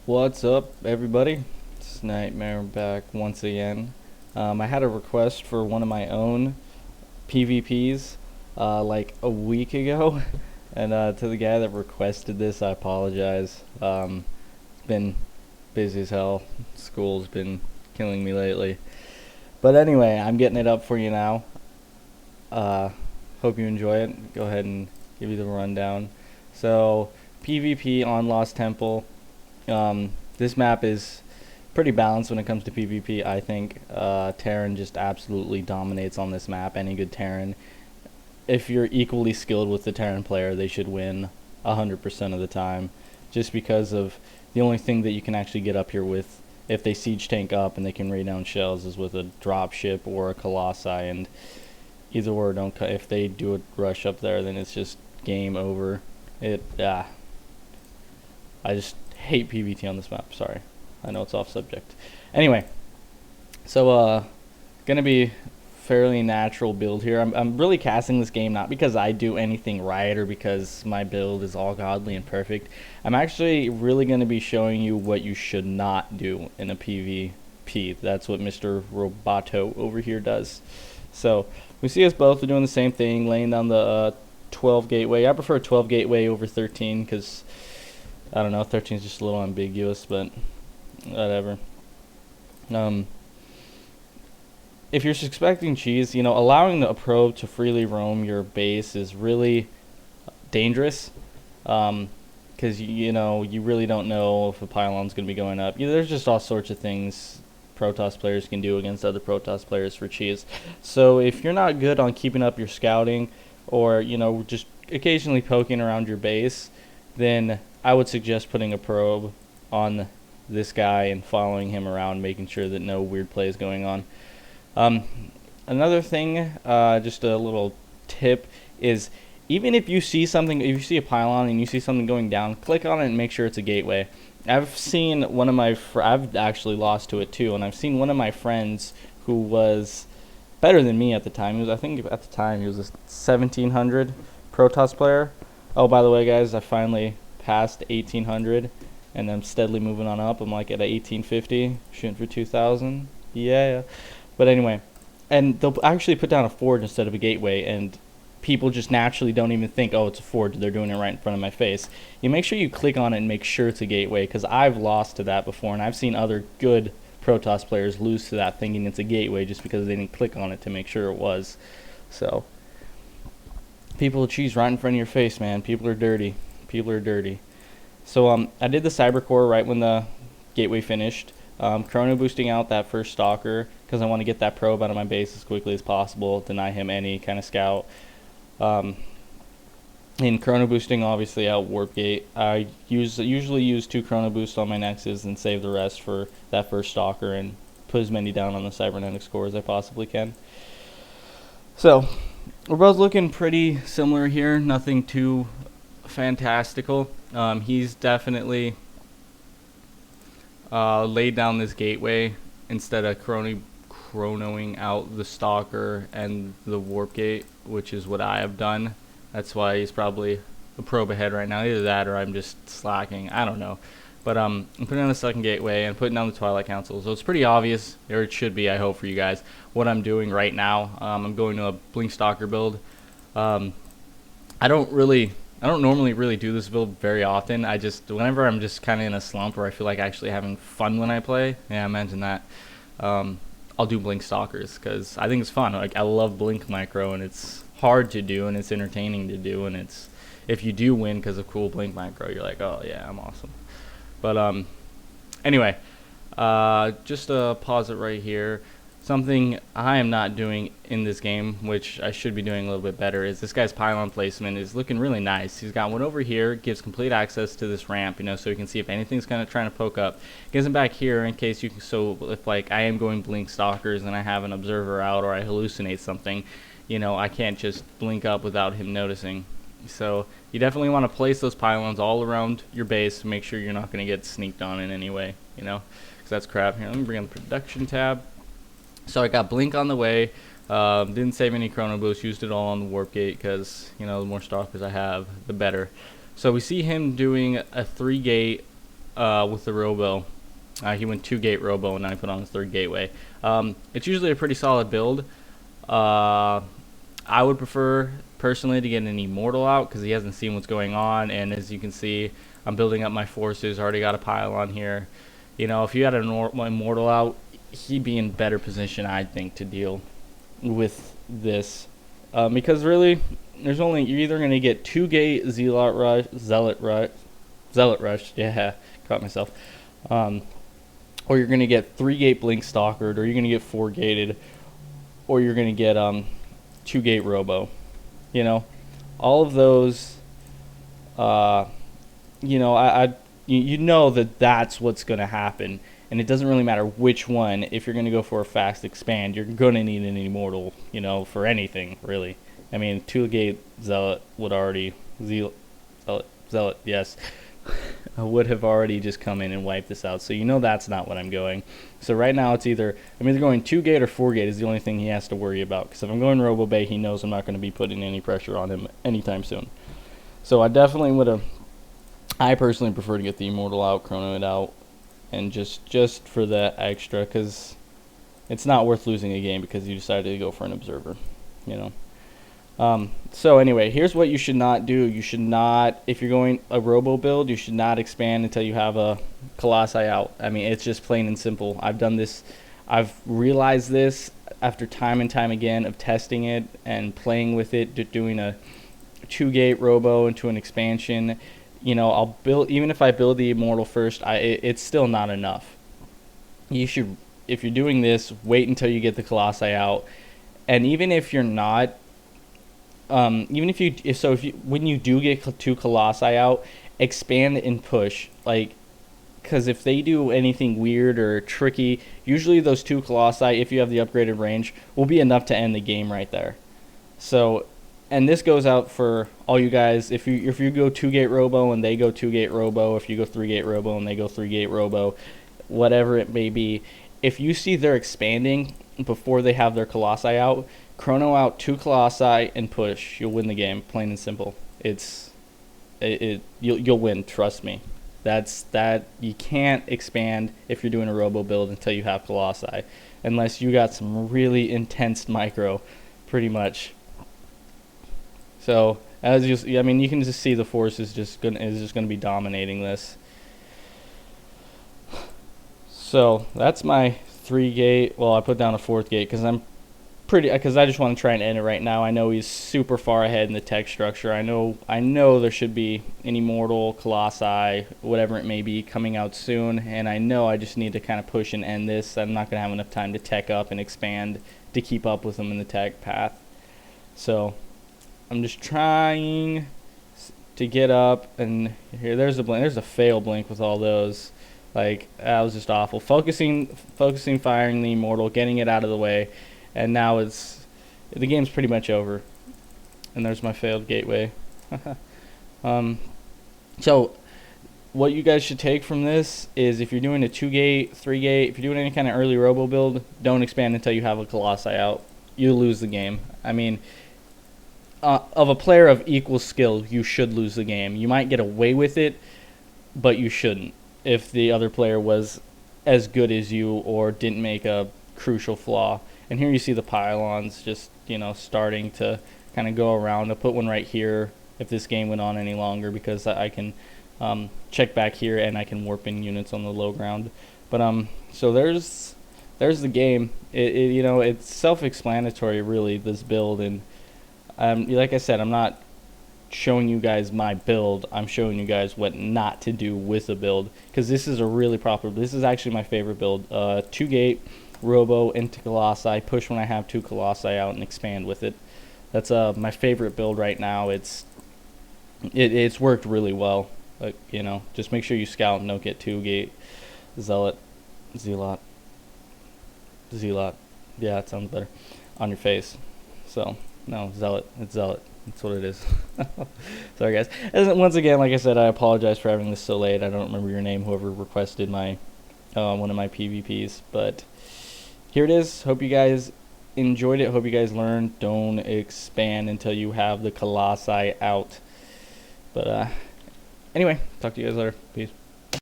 What's up, everybody? It's Nightmare back once again. I had a request for one of my own PvPs like a week ago, and to the guy that requested this, I apologize. It's been busy as hell. School's been killing me lately. But anyway, I'm getting it up for you now. Uh, Hope you enjoy it. Go ahead and give you the rundown. So, PvP on Lost Temple. This map is pretty balanced when it comes to PvP, I think. Terran just absolutely dominates on this map. Any good Terran, if you're equally skilled with the Terran player, they should win 100% of the time. Just because of the only thing that you can actually get up here with, if they siege tank up and they can raid down shells, is with a dropship or a Colossi. And either or, don't if they do a rush up there, then it's just game over. I just hate PvT on this map. Sorry, I know it's off subject. Anyway, so gonna be fairly natural build here. I'm really casting this game not because I do anything right or because my build is all godly and perfect. I'm actually really gonna be showing you what you should not do in a PvP. That's what Mr. Roboto over here does. So we see us both are doing the same thing, laying down the 12 gateway. I prefer 12 gateway over 13 because I don't know, 13 is just a little ambiguous, but whatever. If you're expecting cheese, allowing a probe to freely roam your base is really dangerous, because you really don't know if a pylon's going to be going up. There's just all sorts of things Protoss players can do against other Protoss players for cheese. So if you're not good on keeping up your scouting, or just occasionally poking around your base, then I would suggest putting a probe on this guy and following him around, making sure that no weird play is going on. Another thing, just a little tip, is even if you see something, if you see a pylon and you see something going down, click on it and make sure it's a gateway. I've seen one of my, I've actually lost to it too, and I've seen one of my friends who was better than me at the time. I think at the time he was a 1700 Protoss player. Oh, by the way, guys, I finally passed 1800, and I'm steadily moving on up. I'm like at a 1850, shooting for 2000. Yeah. But anyway, and they'll actually put down a forge instead of a gateway, and people just naturally don't even think, oh, it's a forge. They're doing it right in front of my face. You make sure you click on it and make sure it's a gateway, because I've lost to that before, and I've seen other good Protoss players lose to that thinking it's a gateway just because they didn't click on it to make sure it was. So people cheese right in front of your face, man. People are dirty. So I did the cyber core right when the gateway finished. Chrono boosting out that first stalker because I want to get that probe out of my base as quickly as possible, deny him any kind of scout. In chrono boosting, obviously out warp gate. I usually use 2 chrono boosts on my nexus and save the rest for that first stalker and put as many down on the cybernetics core as I possibly can. So we're both looking pretty similar here. Nothing too fantastical. He's definitely laid down this gateway instead of chronoing out the stalker and the warp gate, which is what I have done. That's why he's probably a probe ahead right now. Either that or I'm just slacking. I don't know. But I'm putting on the second gateway and putting down the Twilight Council. So it's pretty obvious, or it should be, I hope, for you guys, what I'm doing right now. I'm going to a Blink Stalker build. I don't normally really do this build very often. Whenever I'm just kind of in a slump or I feel like actually having fun when I play, yeah, imagine that, I'll do Blink Stalkers because I think it's fun. Like, I love Blink Micro, and it's hard to do, and it's entertaining to do, and it's, if you do win because of cool Blink Micro, you're like, oh yeah, I'm awesome. But anyway, just to pause it right here. Something I am not doing in this game, which I should be doing a little bit better, is this guy's pylon placement is looking really nice. He's got one over here, gives complete access to this ramp, so you can see if anything's kind of trying to poke up. Gives him back here in case you can, so if like I am going Blink Stalkers and I have an observer out or I hallucinate something, I can't just blink up without him noticing. So you definitely want to place those pylons all around your base to make sure you're not going to get sneaked on in any way, because that's crap. Here, let me bring on the production tab. So I got Blink on the way, didn't save any chrono boost, used it all on the warp gate because, the more stalkers I have, the better. So we see him doing a 3 gate with the Robo. He went 2-gate Robo, and I put on his 3rd gateway. It's usually a pretty solid build. I would prefer personally to get an Immortal out because he hasn't seen what's going on, and as you can see, I'm building up my forces. Already got a pile on here. You know, if you had an Immortal out, he'd be in better position, I think, to deal with this, because really, you're either gonna get 2-gate Zealot Rush. Yeah, caught myself. Or you're gonna get 3-gate Blink Stalkered, or you're gonna get 4-gated, or you're gonna get 2-gate Robo. You know, all of those. You know, you know that's what's gonna happen, and it doesn't really matter which one. If you're gonna go for a fast expand, you're gonna need an Immortal. You know, for anything really. I mean, 2-gate Zealot would already Zealot, yes. I would have already just come in and wiped this out. So you know that's not what I'm going. So right now I'm either going 2-gate or 4-gate is the only thing he has to worry about. Because if I'm going Robo Bay, he knows I'm not going to be putting any pressure on him anytime soon. So I definitely would have. I personally prefer to get the Immortal out, Chrono it out, and just for that extra, because it's not worth losing a game because you decided to go for an Observer, you know. So anyway, here's what you should not do. You should not, if you're going a Robo build, you should not expand until you have a Colossi out. I mean, it's just plain and simple. I've done this. I've realized this after time and time again of testing it and playing with it, doing a 2-gate Robo into an expansion. You know, I'll build, even if I build the Immortal first, it's still not enough. You should, if you're doing this, wait until you get the Colossi out. And even if you're not, when you do get 2 Colossi out, expand and push, like, because if they do anything weird or tricky, usually those 2 Colossi, if you have the upgraded range, will be enough to end the game right there. So, and this goes out for all you guys. If you go 2-gate Robo and they go 2-gate Robo, if you go 3-gate Robo and they go 3-gate Robo, whatever it may be, if you see they're expanding before they have their Colossi out, Chrono out 2 Colossi and push. You'll win the game, plain and simple. You'll win, trust me. That you can't expand if you're doing a Robo build until you have Colossi, unless you got some really intense micro, pretty much. So as you, I mean, you can just see the force is just gonna be dominating this. So that's my 3-gate. Well, I put down a 4th gate because I just want to try and end it right now. I know he's super far ahead in the tech structure. I know there should be an Immortal, Colossi, whatever it may be, coming out soon, and I know I just need to kind of push and end this. I'm not going to have enough time to tech up and expand to keep up with him in the tech path. So I'm just trying to get up, and here, there's a blink. There's a fail blink with all those. Like, that was just awful. Focusing, firing the Immortal, getting it out of the way. And now the game's pretty much over. And there's my failed gateway. So what you guys should take from this is, if you're doing a 2-gate, 3-gate, if you're doing any kind of early Robo build, don't expand until you have a Colossi out. You lose the game. I mean, of a player of equal skill, you should lose the game. You might get away with it, but you shouldn't if the other player was as good as you or didn't make a crucial flaw. And here you see the pylons just, you know, starting to kind of go around. I'll put one right here if this game went on any longer, because I can check back here and I can warp in units on the low ground. But so there's the game. You know, it's self-explanatory really, this build. And like I said, I'm not showing you guys my build. I'm showing you guys what not to do with a build, because this is a really proper. This is actually my favorite build. 2-gate Robo into Colossi, push when I have 2 Colossi out, and expand with it. That's my favorite build right now. It's worked really well. You know, just make sure you scout and don't get 2-gate Zealot. Yeah, it sounds better on your face. So no, Zealot. It's Zealot. That's what it is. Sorry guys. Once again, like I said, I apologize for having this so late. I don't remember your name, whoever requested my one of my PvPs, but here it is. Hope you guys enjoyed it. Hope you guys learned. Don't expand until you have the Colossi out. But anyway, talk to you guys later. Peace.